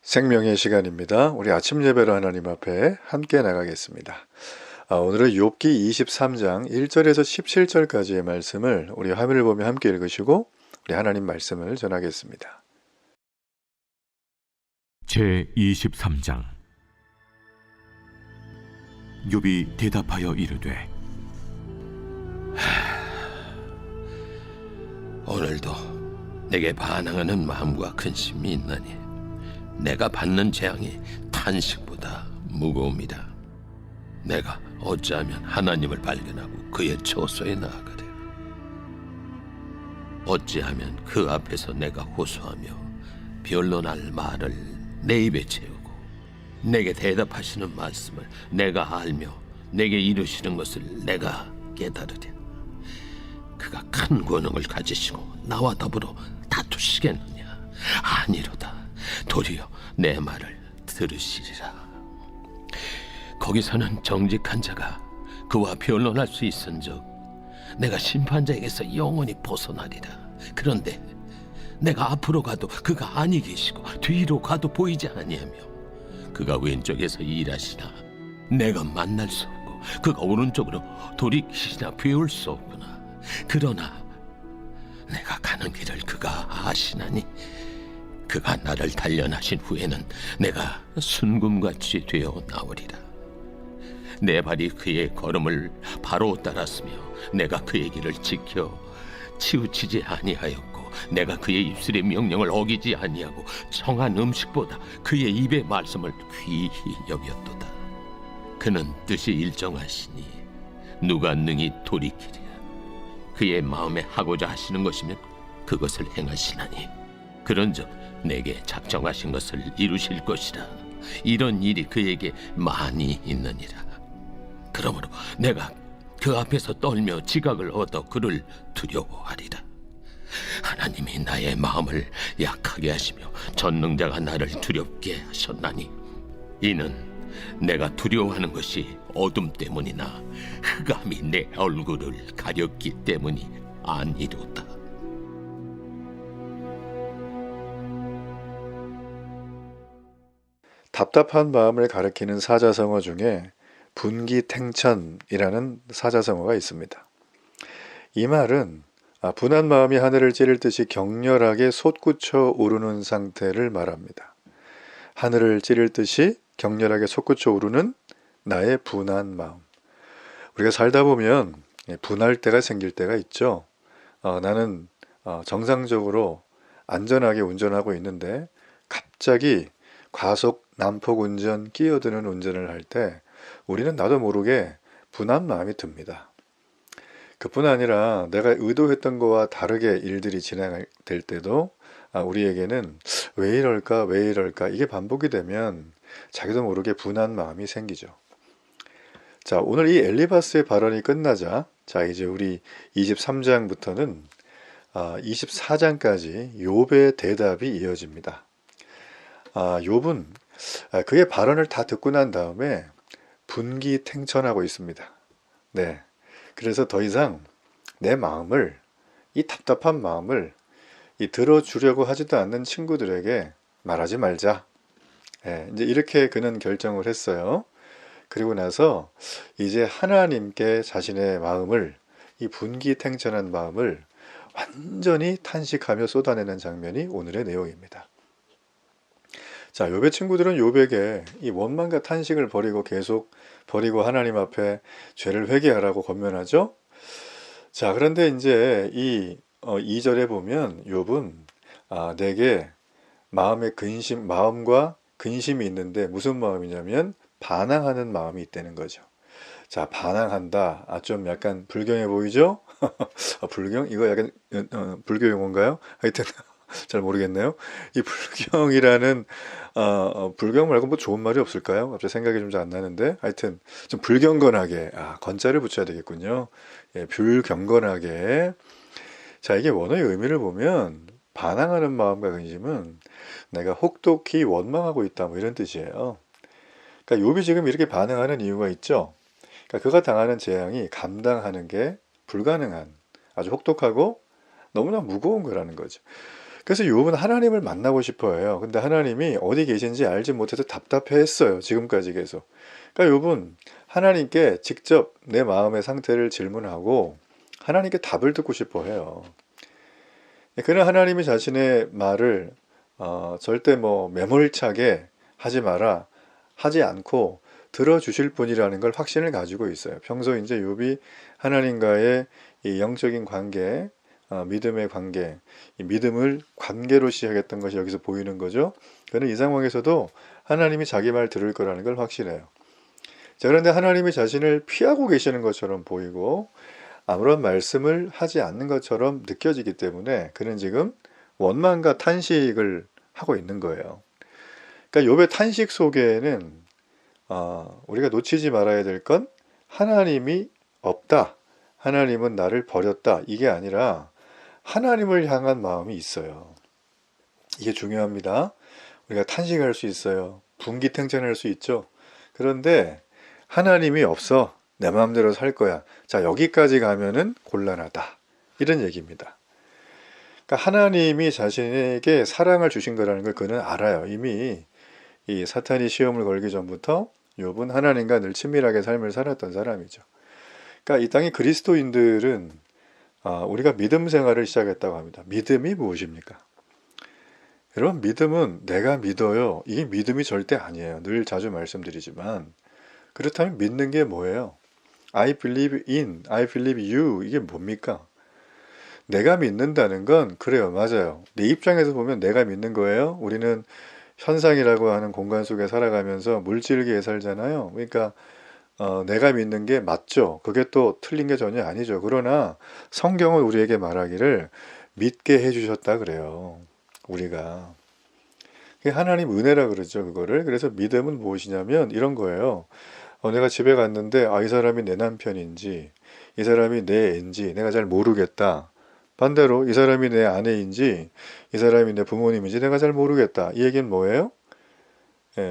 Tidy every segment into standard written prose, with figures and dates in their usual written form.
생명의 시간입니다. 우리 아침 예배로 하나님 앞에 함께 나가겠습니다. 오늘은 욥기 23장 1절에서 17절까지의 말씀을 우리 화면을 보며 함께 읽으시고 우리 하나님 말씀을 전하겠습니다. 제23장. 욥이 대답하여 이르되, 오늘도 내게 반항하는 마음과 근심이 있나니 내가 받는 재앙이 탄식보다 무거웁니다. 내가 어찌하면 하나님을 발견하고 그의 처소에 나아가랴. 어찌하면 그 앞에서 내가 호소하며 변론할 말을 내 입에 채우고 내게 대답하시는 말씀을 내가 알며 내게 이루시는 것을 내가 깨달으랴. 그가 큰 권능을 가지시고 나와 더불어 다투시겠느냐? 아니로다. 도리어 내 말을 들으시리라. 거기서는 정직한 자가 그와 변론할 수 있은즉 내가 심판자에게서 영원히 벗어나리라. 그런데 내가 앞으로 가도 그가 아니 계시고 뒤로 가도 보이지 아니하며 그가 왼쪽에서 일하시나 내가 만날 수 없고 그가 오른쪽으로 돌이키시나 배울 수 없구나. 그러나 내가 가는 길을 그가 아시나니 그가 나를 단련하신 후에는 내가 순금같이 되어 나오리라. 내 발이 그의 걸음을 바로 따랐으며 내가 그의 길을 지켜 치우치지 아니하였고 내가 그의 입술의 명령을 어기지 아니하고 청한 음식보다 그의 입의 말씀을 귀히 여겼도다. 그는 뜻이 일정하시니 누가 능히 돌이키랴. 그의 마음에 하고자 하시는 것이면 그것을 행하시나니 그런즉 내게 작정하신 것을 이루실 것이라. 이런 일이 그에게 많이 있느니라. 그러므로 내가 그 앞에서 떨며 지각을 얻어 그를 두려워하리라. 하나님이 나의 마음을 약하게 하시며 전능자가 나를 두렵게 하셨나니 이는 내가 두려워하는 것이 어둠 때문이나 흑암이 내 얼굴을 가렸기 때문이 아니로다. 답답한 마음을 가리키는 사자성어 중에 분기탱천이라는 사자성어가 있습니다. 이 말은 분한 마음이 하늘을 찌를 듯이 격렬하게 솟구쳐 오르는 상태를 말합니다. 하늘을 찌를 듯이 격렬하게 솟구쳐 오르는 나의 분한 마음. 우리가 살다 보면 분할 때가 생길 때가 있죠. 나는 정상적으로 안전하게 운전하고 있는데 갑자기 과속 난폭 운전, 끼어드는 운전을 할 때 우리는 나도 모르게 분한 마음이 듭니다. 그뿐 아니라 내가 의도했던 거와 다르게 일들이 진행될 때도 우리에게는 왜 이럴까 왜 이럴까 이게 반복이 되면 자기도 모르게 분한 마음이 생기죠. 자, 오늘 이 엘리바스의 발언이 끝나자 이제 우리 23장부터는 24장까지 욥의 대답이 이어집니다. 욥은 그의 발언을 다 듣고 난 다음에 분기탱천하고 있습니다. 네, 그래서 더 이상 내 마음을, 이 답답한 마음을 들어주려고 하지도 않는 친구들에게 말하지 말자. 이제 이렇게 그는 결정을 했어요. 그리고 나서 이제 하나님께 자신의 마음을, 이 분기탱천한 마음을 완전히 탄식하며 쏟아내는 장면이 오늘의 내용입니다. 자, 욥의 친구들은 욥에게 이 원망과 탄식을 계속 버리고 하나님 앞에 죄를 회개하라고 권면하죠. 자, 그런데 이제 이 2절에 보면 욥은 내게 마음과 근심이 있는데 무슨 마음이냐면 반항하는 마음이 있다는 거죠. 자, 반항한다. 좀 약간 불경해 보이죠? 불경? 이거 약간 불교 용어인가요? 하여튼 잘 모르겠네요. 이 불경이라는 불경 말고 뭐 좋은 말이 없을까요? 갑자기 생각이 좀 잘 안 나는데 하여튼 좀 불경건하게 건자를 붙여야 되겠군요. 예, 불경건하게. 자, 이게 원어의 의미를 보면 반항하는 마음과 근심은 내가 혹독히 원망하고 있다 뭐 이런 뜻이에요. 그러니까 욥이 지금 이렇게 반응하는 이유가 있죠. 그러니까 그가 당하는 재앙이 감당하는 게 불가능한 아주 혹독하고 너무나 무거운 거라는 거죠. 그래서 욥은 하나님을 만나고 싶어 해요. 근데 하나님이 어디 계신지 알지 못해서 답답해 했어요. 지금까지 계속. 그러니까 욥은 하나님께 직접 내 마음의 상태를 질문하고 하나님께 답을 듣고 싶어 해요. 그러나 하나님이 자신의 말을 절대 뭐 매몰차게 하지 마라 하지 않고 들어주실 분이라는 걸 확신을 가지고 있어요. 평소 이제 욥이 하나님과의 이 영적인 관계, 믿음의 관계, 이 믿음을 관계로 시작했던 것이 여기서 보이는 거죠. 그는 이 상황에서도 하나님이 자기 말 들을 거라는 걸 확신해요. 자, 그런데 하나님이 자신을 피하고 계시는 것처럼 보이고 아무런 말씀을 하지 않는 것처럼 느껴지기 때문에 그는 지금 원망과 탄식을 하고 있는 거예요. 그러니까 욥의 탄식 속에는 우리가 놓치지 말아야 될 건 하나님이 없다. 하나님은 나를 버렸다. 이게 아니라 하나님을 향한 마음이 있어요. 이게 중요합니다. 우리가 탄식할 수 있어요. 분기탱천할 수 있죠. 그런데 하나님이 없어. 내 마음대로 살 거야. 자, 여기까지 가면은 곤란하다. 이런 얘기입니다. 그러니까 하나님이 자신에게 사랑을 주신 거라는 걸 그는 알아요. 이미 이 사탄이 시험을 걸기 전부터 욥은 하나님과 늘 친밀하게 삶을 살았던 사람이죠. 그러니까 이 땅의 그리스도인들은 우리가 믿음 생활을 시작했다고 합니다. 믿음이 무엇입니까? 여러분, 믿음은 내가 믿어요. 이게 믿음이 절대 아니에요. 늘 자주 말씀드리지만 그렇다면 믿는 게 뭐예요? I believe in, I believe you. 이게 뭡니까? 내가 믿는다는 건 그래요. 맞아요. 내 입장에서 보면 내가 믿는 거예요. 우리는 현상이라고 하는 공간 속에 살아가면서 물질계에 살잖아요. 그러니까 내가 믿는 게 맞죠. 그게 또 틀린 게 전혀 아니죠. 그러나 성경은 우리에게 말하기를 믿게 해주셨다 그래요. 우리가. 하나님 은혜라 그러죠. 그거를. 그래서 믿음은 무엇이냐면 이런 거예요. 내가 집에 갔는데 이 사람이 내 남편인지 이 사람이 내 애인지 내가 잘 모르겠다. 반대로 이 사람이 내 아내인지 이 사람이 내 부모님인지 내가 잘 모르겠다. 이 얘기는 뭐예요?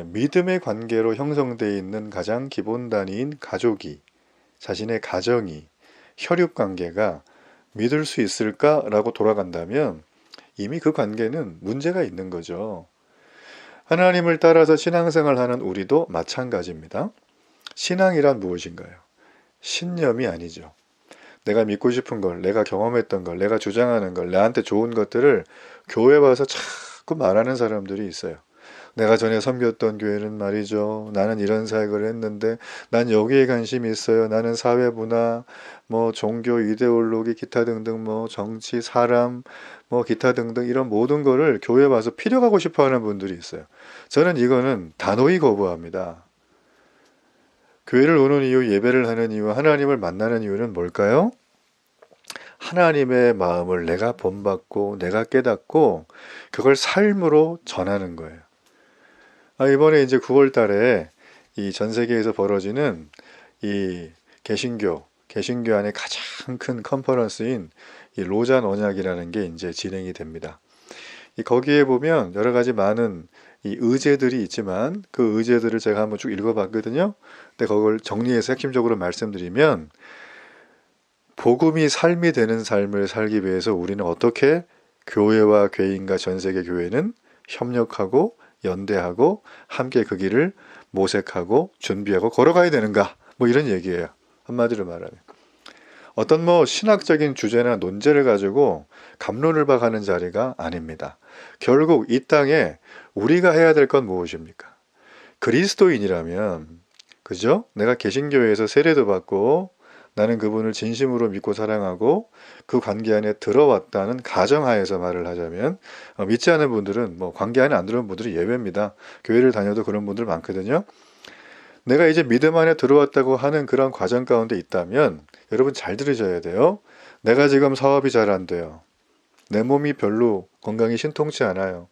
믿음의 관계로 형성되어 있는 가장 기본 단위인 가족이, 자신의 가정이, 혈육관계가 믿을 수 있을까라고 돌아간다면 이미 그 관계는 문제가 있는 거죠. 하나님을 따라서 신앙생활하는 우리도 마찬가지입니다. 신앙이란 무엇인가요? 신념이 아니죠. 내가 믿고 싶은 걸, 내가 경험했던 걸, 내가 주장하는 걸, 나한테 좋은 것들을 교회 와서 자꾸 말하는 사람들이 있어요. 내가 전에 섬겼던 교회는 말이죠. 나는 이런 사역을 했는데 난 여기에 관심이 있어요. 나는 사회문화, 뭐 종교, 이데올로기, 기타 등등 뭐 정치, 사람, 뭐 기타 등등 이런 모든 거를 교회 와서 필요하고 싶어 하는 분들이 있어요. 저는 이거는 단호히 거부합니다. 교회를 오는 이유, 예배를 하는 이유, 하나님을 만나는 이유는 뭘까요? 하나님의 마음을 내가 본받고 내가 깨닫고 그걸 삶으로 전하는 거예요. 이번에 이제 9월 달에 이 전 세계에서 벌어지는 이 개신교 안에 가장 큰 컨퍼런스인 이 로잔 언약이라는 게 이제 진행이 됩니다. 거기에 보면 여러 가지 많은 이 의제들이 있지만 그 의제들을 제가 한번 쭉 읽어봤거든요. 근데 그걸 정리해서 핵심적으로 말씀드리면 복음이 삶이 되는 삶을 살기 위해서 우리는 어떻게 교회와 개인과 전 세계 교회는 협력하고 연대하고 함께 그 길을 모색하고 준비하고 걸어가야 되는가? 뭐 이런 얘기예요. 한마디로 말하면. 어떤 뭐 신학적인 주제나 논제를 가지고 갑론을 박하는 자리가 아닙니다. 결국 이 땅에 우리가 해야 될 건 무엇입니까? 그리스도인이라면, 그죠? 내가 개신교회에서 세례도 받고 나는 그분을 진심으로 믿고 사랑하고 그 관계 안에 들어왔다는 가정하에서 말을 하자면 믿지 않은 분들은 뭐 관계 안에 안 들어온 분들이 예외입니다. 교회를 다녀도 그런 분들 많거든요. 내가 이제 믿음 안에 들어왔다고 하는 그런 과정 가운데 있다면 여러분 잘 들으셔야 돼요. 내가 지금 사업이 잘 안 돼요. 내 몸이 별로 건강이 신통치 않아요.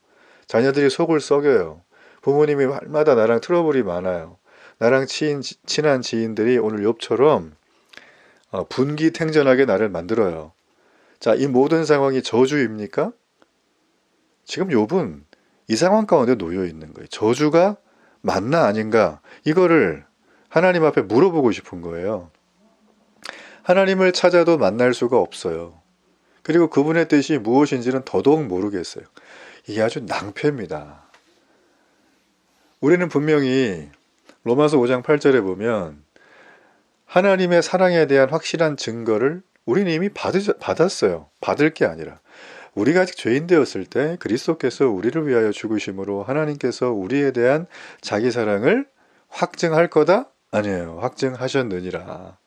자녀들이 속을 썩여요. 부모님이 날마다 나랑 트러블이 많아요. 나랑 친한 지인들이 오늘 욥처럼 분기탱전하게 나를 만들어요. 자, 이 모든 상황이 저주입니까? 지금 욥은 이 상황 가운데 놓여 있는 거예요. 저주가 맞나 아닌가? 이거를 하나님 앞에 물어보고 싶은 거예요. 하나님을 찾아도 만날 수가 없어요. 그리고 그분의 뜻이 무엇인지는 더더욱 모르겠어요. 이게 아주 낭패입니다. 우리는 분명히 로마서 5장 8절에 보면 하나님의 사랑에 대한 확실한 증거를 우리는 이미 받았어요. 받을 게 아니라 우리가 아직 죄인 되었을 때 그리스도께서 우리를 위하여 죽으심으로 하나님께서 우리에 대한 자기 사랑을 확증할 거다? 아니에요. 확증하셨느니라.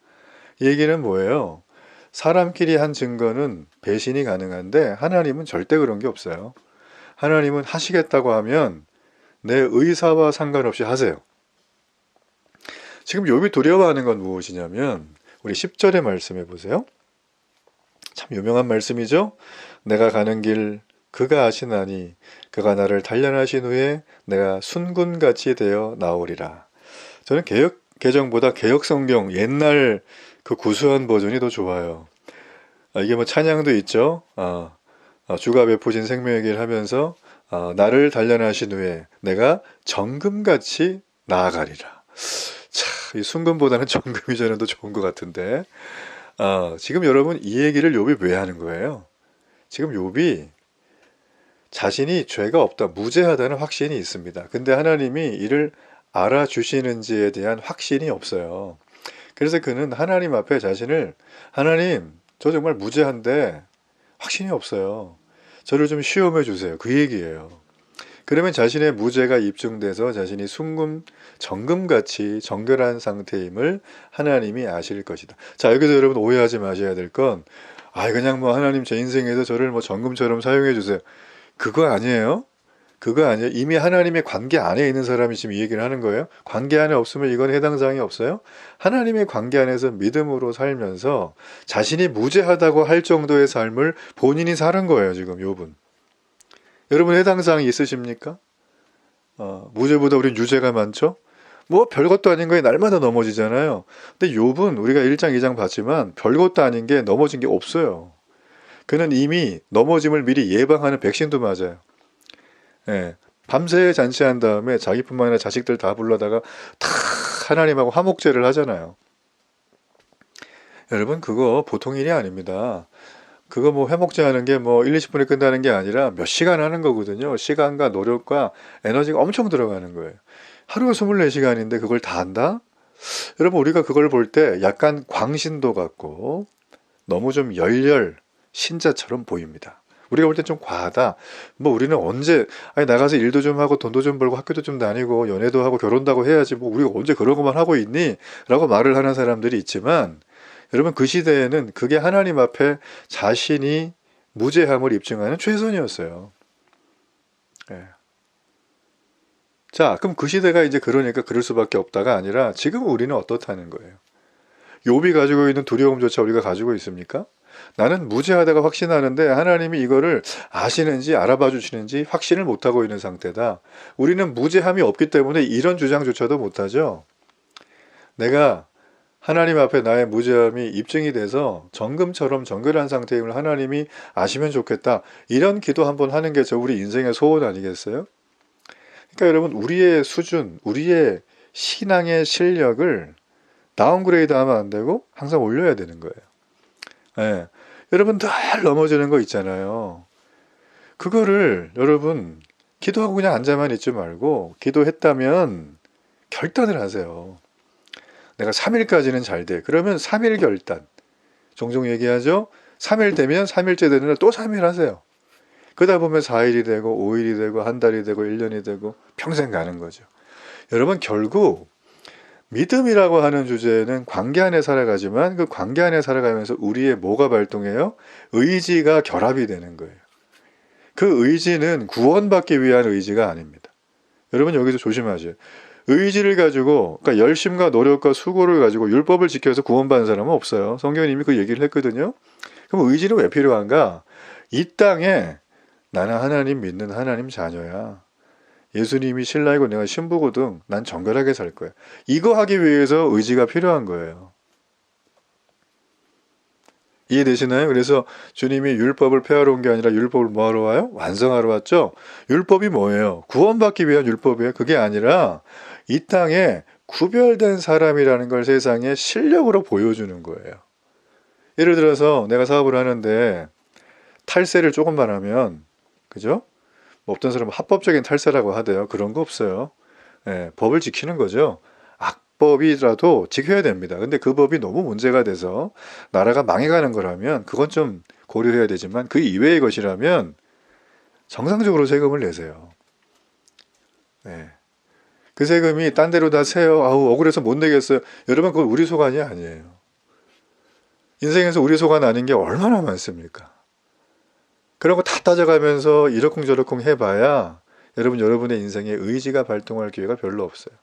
이 얘기는 뭐예요? 사람끼리 한 증거는 배신이 가능한데 하나님은 절대 그런 게 없어요. 하나님은 하시겠다고 하면 내 의사와 상관없이 하세요. 지금 욥이 두려워하는 건 무엇이냐면 우리 10절의 말씀해 보세요. 참 유명한 말씀이죠. 내가 가는 길 그가 아시나니 그가 나를 단련하신 후에 내가 순군같이 되어 나오리라. 저는 개역 개정보다 개역 성경 옛날 그 구수한 버전이 더 좋아요. 이게 뭐 찬양도 있죠. 주가 베푸신 생명의 길 하면서 나를 단련하신 후에 내가 정금같이 나아가리라. 참, 이 순금보다는 정금이 저는 더 좋은 것 같은데 지금 여러분 이 얘기를 욥이 왜 하는 거예요? 지금 욥이 자신이 죄가 없다, 무죄하다는 확신이 있습니다. 근데 하나님이 이를 알아주시는지에 대한 확신이 없어요. 그래서 그는 하나님 앞에 자신을 하나님, 저 정말 무죄한데 확신이 없어요. 저를 좀 시험해 주세요. 그 얘기예요. 그러면 자신의 무죄가 입증돼서 자신이 정금같이 정결한 상태임을 하나님이 아실 것이다. 자, 여기서 여러분 오해하지 마셔야 될 건 그냥 뭐 하나님 제 인생에서 저를 뭐 정금처럼 사용해 주세요. 그거 아니에요. 그거 아니에요. 이미 하나님의 관계 안에 있는 사람이 지금 이 얘기를 하는 거예요. 관계 안에 없으면 이건 해당 사항이 없어요. 하나님의 관계 안에서 믿음으로 살면서 자신이 무죄하다고 할 정도의 삶을 본인이 사는 거예요. 지금 욥은. 여러분 해당 사항이 있으십니까? 무죄보다 우린 유죄가 많죠? 뭐 별것도 아닌 거에 날마다 넘어지잖아요. 근데 욥은 우리가 1장 2장 봤지만 별것도 아닌 게 넘어진 게 없어요. 그는 이미 넘어짐을 미리 예방하는 백신도 맞아요. 밤새 잔치한 다음에 자기뿐만 아니라 자식들 다 불러다가 다 하나님하고 화목제를 하잖아요. 여러분 그거 보통 일이 아닙니다. 그거 뭐 회목제 하는 게 뭐 1, 20분에 끝나는 게 아니라 몇 시간 하는 거거든요. 시간과 노력과 에너지가 엄청 들어가는 거예요. 하루가 24시간인데 그걸 다 한다? 여러분 우리가 그걸 볼 때 약간 광신도 같고 너무 좀 열렬 신자처럼 보입니다. 우리가 볼 땐 좀 과하다. 뭐 우리는 언제 나가서 일도 좀 하고 돈도 좀 벌고 학교도 좀 다니고 연애도 하고 결혼도 하고 해야지 뭐 우리가 언제 그런 것만 하고 있니? 라고 말을 하는 사람들이 있지만 여러분 그 시대에는 그게 하나님 앞에 자신이 무죄함을 입증하는 최선이었어요. 자, 그럼 그 시대가 이제 그러니까 그럴 수밖에 없다가 아니라 지금 우리는 어떻다는 거예요. 욥이 가지고 있는 두려움조차 우리가 가지고 있습니까? 나는 무죄하다가 확신하는데 하나님이 이거를 아시는지 알아봐 주시는지 확신을 못하고 있는 상태다. 우리는 무죄함이 없기 때문에 이런 주장조차도 못하죠. 내가 하나님 앞에 나의 무죄함이 입증이 돼서 정금처럼 정결한 상태임을 하나님이 아시면 좋겠다. 이런 기도 한번 하는 게 우리 인생의 소원 아니겠어요? 그러니까 여러분 우리의 수준, 우리의 신앙의 실력을 다운그레이드 하면 안 되고 항상 올려야 되는 거예요. 여러분 늘 넘어지는 거 있잖아요. 그거를 여러분 기도하고 그냥 앉아만 있지 말고 기도했다면 결단을 하세요. 내가 3일까지는 잘 돼. 그러면 3일 결단. 종종 얘기하죠. 3일 되면 3일째 되는 날 또 3일 하세요. 그러다 보면 4일이 되고 5일이 되고 한 달이 되고 1년이 되고 평생 가는 거죠. 여러분 결국 믿음이라고 하는 주제는 관계 안에 살아가지만 그 관계 안에 살아가면서 우리의 뭐가 발동해요? 의지가 결합이 되는 거예요. 그 의지는 구원받기 위한 의지가 아닙니다. 여러분 여기서 조심하세요. 의지를 가지고 그러니까 열심과 노력과 수고를 가지고 율법을 지켜서 구원받는 사람은 없어요. 성경은 이미 그 얘기를 했거든요. 그럼 의지는 왜 필요한가? 이 땅에 나는 하나님 믿는 하나님 자녀야. 예수님이 신라이고 내가 신부거든. 난 정결하게 살 거야. 이거 하기 위해서 의지가 필요한 거예요. 이해되시나요? 그래서 주님이 율법을 폐하러 온 게 아니라 율법을 뭐하러 와요? 완성하러 왔죠? 율법이 뭐예요? 구원받기 위한 율법이에요. 그게 아니라 이 땅에 구별된 사람이라는 걸 세상에 실력으로 보여주는 거예요. 예를 들어서 내가 사업을 하는데 탈세를 조금만 하면, 그죠? 뭐 어떤 사람은 합법적인 탈세라고 하대요. 그런 거 없어요. 예, 법을 지키는 거죠. 악법이라도 지켜야 됩니다. 근데 그 법이 너무 문제가 돼서 나라가 망해가는 거라면 그건 좀 고려해야 되지만, 그 이외의 것이라면 정상적으로 세금을 내세요. 예. 그 세금이 딴 데로 다 새요. 아우, 억울해서 못 내겠어요. 여러분, 그건 우리 소관이 아니에요. 인생에서 우리 소관 아닌 게 얼마나 많습니까? 그런 거 다 따져가면서 이러쿵저러쿵 해봐야 여러분의 인생에 의지가 발동할 기회가 별로 없어요.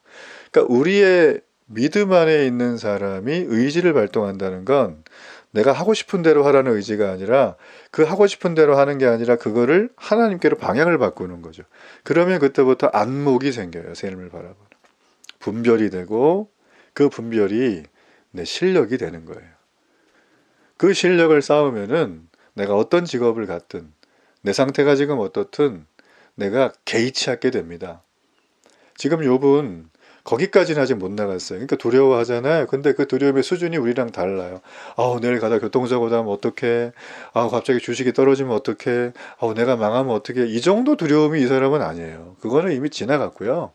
그러니까 우리의 믿음 안에 있는 사람이 의지를 발동한다는 건 내가 하고 싶은 대로 하라는 의지가 아니라, 그 하고 싶은 대로 하는 게 아니라 그거를 하나님께로 방향을 바꾸는 거죠. 그러면 그때부터 안목이 생겨요. 삶을 바라보는. 분별이 되고, 그 분별이 내 실력이 되는 거예요. 그 실력을 쌓으면은 내가 어떤 직업을 갖든, 내 상태가 지금 어떻든 내가 개의치 않게 됩니다. 지금 욥은 거기까지는 아직 못 나갔어요. 그러니까 두려워하잖아요. 근데 그 두려움의 수준이 우리랑 달라요. 아우, 내일 가다 교통사고 나면 어떡해. 아우, 갑자기 주식이 떨어지면 어떡해. 아우, 내가 망하면 어떡해. 이 정도 두려움이 이 사람은 아니에요. 그거는 이미 지나갔고요.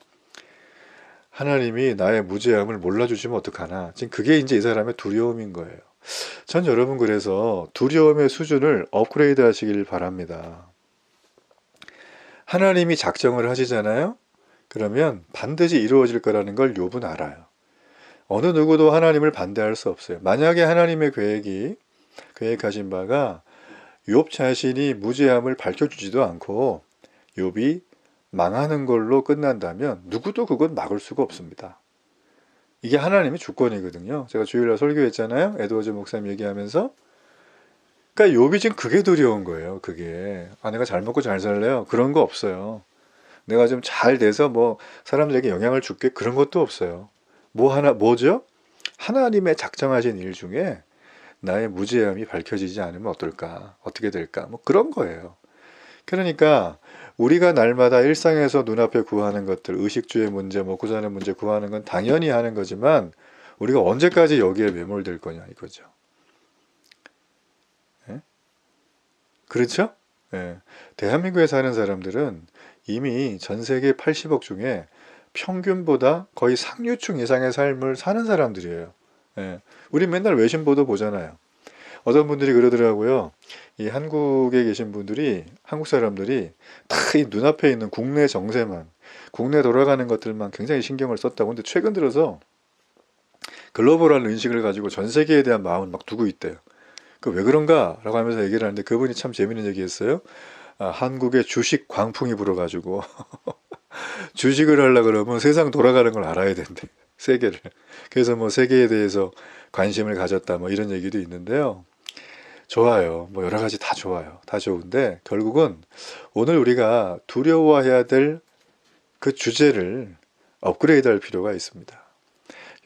하나님이 나의 무죄함을 몰라주시면 어떡하나. 지금 그게 이제 이 사람의 두려움인 거예요. 전 여러분, 그래서 두려움의 수준을 업그레이드 하시길 바랍니다. 하나님이 작정을 하시잖아요. 그러면 반드시 이루어질 거라는 걸 욥은 알아요. 어느 누구도 하나님을 반대할 수 없어요. 만약에 하나님의 계획하신 바가 욥 자신이 무죄함을 밝혀주지도 않고 욥이 망하는 걸로 끝난다면 누구도 그건 막을 수가 없습니다. 이게 하나님의 주권이거든요. 제가 주일날 설교했잖아요. 에드워즈 목사님 얘기하면서. 그러니까 욥이 지금 그게 두려운 거예요. 그게. 내가 잘 먹고 잘 살래요? 그런 거 없어요. 내가 좀 잘 돼서 뭐 사람들에게 영향을 줄게? 그런 것도 없어요. 뭐죠? 하나님의 작정하신 일 중에 나의 무죄함이 밝혀지지 않으면 어떨까? 어떻게 될까? 뭐 그런 거예요. 그러니까 우리가 날마다 일상에서 눈앞에 구하는 것들, 의식주의 문제, 먹고 사는 문제 구하는 건 당연히 하는 거지만, 우리가 언제까지 여기에 매몰될 거냐 이거죠. 예? 그렇죠? 예. 대한민국에 사는 사람들은 이미 전 세계 80억 중에 평균보다 거의 상류층 이상의 삶을 사는 사람들이에요. 예. 우리 맨날 외신 보도 보잖아요. 어떤 분들이 그러더라고요. 이 한국에 계신 분들이, 한국 사람들이 다 이 눈앞에 있는 국내 정세만, 국내 돌아가는 것들만 굉장히 신경을 썼다고. 근데 최근 들어서 글로벌한 인식을 가지고 전 세계에 대한 마음을 막 두고 있대요. 그 왜 그런가? 라고 하면서 얘기를 하는데, 그분이 참 재밌는 얘기 했어요. 한국에 주식 광풍이 불어가지고 주식을 하려고 그러면 세상 돌아가는 걸 알아야 된대. 세계를. 그래서 뭐 세계에 대해서 관심을 가졌다, 뭐 이런 얘기도 있는데요. 좋아요. 뭐 여러 가지 다 좋아요. 다 좋은데 결국은 오늘 우리가 두려워해야 될 그 주제를 업그레이드 할 필요가 있습니다.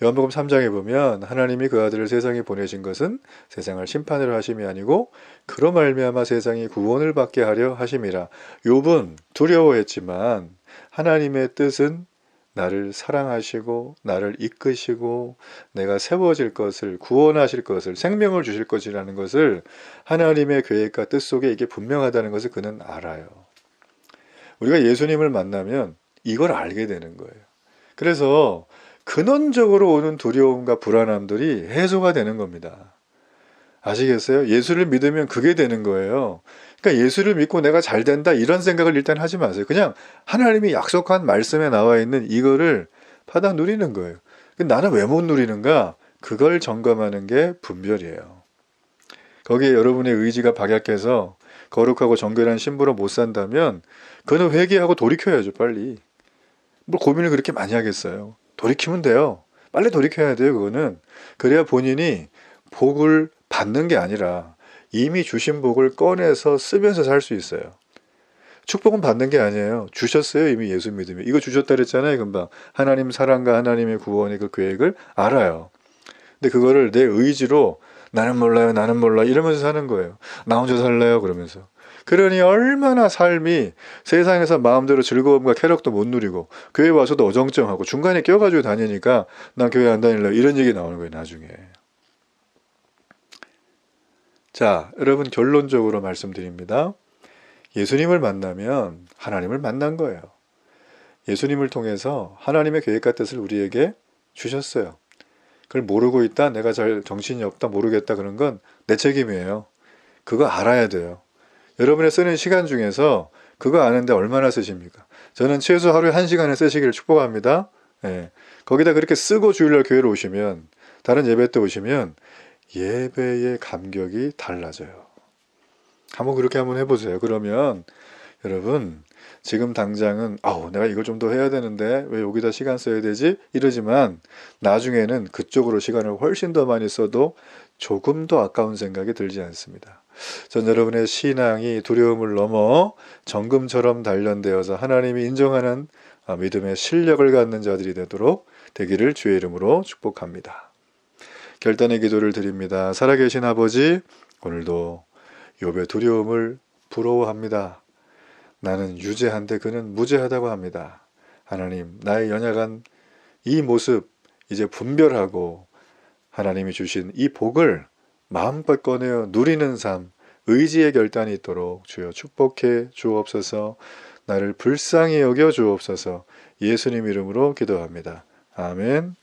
요한복음 3장에 보면 하나님이 그 아들을 세상에 보내신 것은 세상을 심판으로 하심이 아니고 그로 말미암아 세상이 구원을 받게 하려 하심이라. 욥은 두려워했지만 하나님의 뜻은 나를 사랑하시고 나를 이끄시고 내가 세워질 것을, 구원하실 것을, 생명을 주실 것이라는 것을, 하나님의 계획과 뜻 속에 이게 분명하다는 것을 그는 알아요. 우리가 예수님을 만나면 이걸 알게 되는 거예요. 그래서 근원적으로 오는 두려움과 불안함들이 해소가 되는 겁니다. 아시겠어요? 예수를 믿으면 그게 되는 거예요. 그러니까 예수를 믿고 내가 잘 된다 이런 생각을 일단 하지 마세요. 그냥 하나님이 약속한 말씀에 나와 있는 이거를 받아 누리는 거예요. 나는 왜 못 누리는가? 그걸 점검하는 게 분별이에요. 거기에 여러분의 의지가 박약해서 거룩하고 정결한 신부로 못 산다면 그는 회개하고 돌이켜야죠. 빨리. 뭘 고민을 그렇게 많이 하겠어요. 돌이키면 돼요. 빨리 돌이켜야 돼요. 그거는. 그래야 본인이 복을 받는 게 아니라 이미 주신 복을 꺼내서 쓰면서 살 수 있어요. 축복은 받는 게 아니에요. 주셨어요. 이미 예수 믿으면. 이거 주셨다 그랬잖아요. 금방. 하나님 사랑과 하나님의 구원의 그 계획을 알아요. 근데 그거를 내 의지로 나는 몰라요. 나는 몰라. 이러면서 사는 거예요. 나 혼자 살래요. 그러면서. 그러니 얼마나 삶이 세상에서 마음대로 즐거움과 쾌락도 못 누리고 교회 와서도 어정쩡하고 중간에 껴가지고 다니니까 난 교회 안 다닐래 이런 얘기 나오는 거예요. 나중에. 자, 여러분 결론적으로 말씀드립니다. 예수님을 만나면 하나님을 만난 거예요. 예수님을 통해서 하나님의 계획과 뜻을 우리에게 주셨어요. 그걸 모르고 있다, 내가 잘 정신이 없다, 모르겠다 그런 건 내 책임이에요. 그거 알아야 돼요. 여러분의 쓰는 시간 중에서 그거 아는데 얼마나 쓰십니까? 저는 최소 하루에 1시간을 쓰시기를 축복합니다. 예. 거기다 그렇게 쓰고 주일날 교회로 오시면, 다른 예배 때 오시면 예배의 감격이 달라져요. 한번 그렇게 한번 해보세요. 그러면 여러분 지금 당장은 내가 이걸 좀 더 해야 되는데 왜 여기다 시간 써야 되지? 이러지만 나중에는 그쪽으로 시간을 훨씬 더 많이 써도 조금 더 아까운 생각이 들지 않습니다. 전 여러분의 신앙이 두려움을 넘어 정금처럼 단련되어서 하나님이 인정하는 믿음의 실력을 갖는 자들이 되기를 주의 이름으로 축복합니다. 결단의 기도를 드립니다. 살아계신 아버지, 오늘도 욥의 두려움을 부러워합니다. 나는 유죄한데 그는 무죄하다고 합니다. 하나님, 나의 연약한 이 모습 이제 분별하고 하나님이 주신 이 복을 마음껏 꺼내어 누리는 삶, 의지의 결단이 있도록 주여 축복해 주옵소서. 나를 불쌍히 여겨 주옵소서. 예수님 이름으로 기도합니다. 아멘.